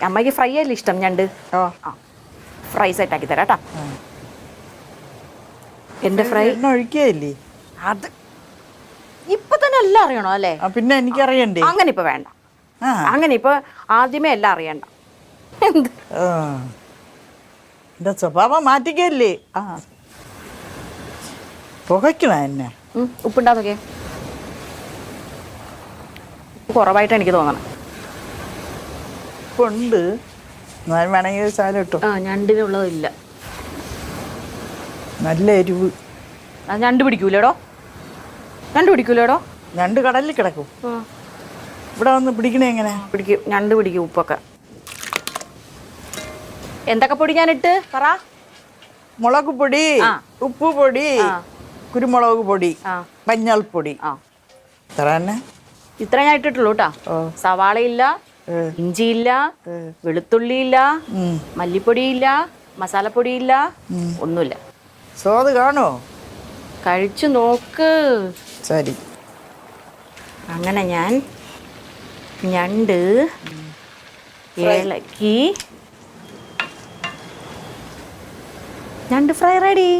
അമ്മയ്ക്ക് ഫ്രൈ അല്ലേ ഇഷ്ടം ഞണ്ട്. ഓ ആ ഫ്രൈ സെറ്റാക്കി തരാം കേട്ടോ. എൻ്റെ ഫ്രൈ ഒഴിക്കുകയില്ലേ? അത് ഇപ്പൊ തന്നെ എല്ലാം അറിയണോ അല്ലേ? പിന്നെ എനിക്കറിയണ്ടേ? അങ്ങനെ ഇപ്പൊ വേണ്ട. അങ്ങനെ ഇപ്പൊ ആദ്യമേ എല്ലാം അറിയണ്ട. എന്ത് എന്റെ സ്വഭാവം മാറ്റിക്കല്ലേ? പുകയ്ക്കണ എന്നെ. ഉപ്പുണ്ടാന്നൊക്കെ കുറവായിട്ട് എനിക്ക് തോന്നണം. ഉപ്പുണ്ട്, വേണമെങ്കിൽ സാധനം ഇട്ടു. ഞണ്ടിനുള്ളതില്ല. നല്ല എരിവ്. ഞണ്ട് പിടിക്കൂലേടോ? ഞണ്ട് കടലിൽ കിടക്കും. ഇവിടെ വന്ന് പിടിക്കണേ എങ്ങനെ? പിടിക്കും, ഞണ്ട് പിടിക്കും. ഉപ്പൊക്കെ എന്തൊക്കെ പൊടി ഞാനിട്ട് പറ? മുളക് പൊടി, ഉപ്പ് പൊടി, കുരുമുളക് പൊടി, മഞ്ഞൾപ്പൊടി. ഇത്ര ഞാൻ ഇട്ടിട്ടുള്ളൂ കേട്ടോ. സവാളയില്ല, ഇഞ്ചിയില്ല, വെളുത്തുള്ളിയില്ല, മല്ലിപ്പൊടിയില്ല, മസാലപ്പൊടിയില്ല, ഒന്നുമില്ല. സ്വാദ് കാണോ? കഴിച്ചു നോക്ക്. ശരി. അങ്ങനെ ഞാൻ ഞണ്ട് ഇളക്കി. ഞണ്ട് ഫ്രൈ റെഡി.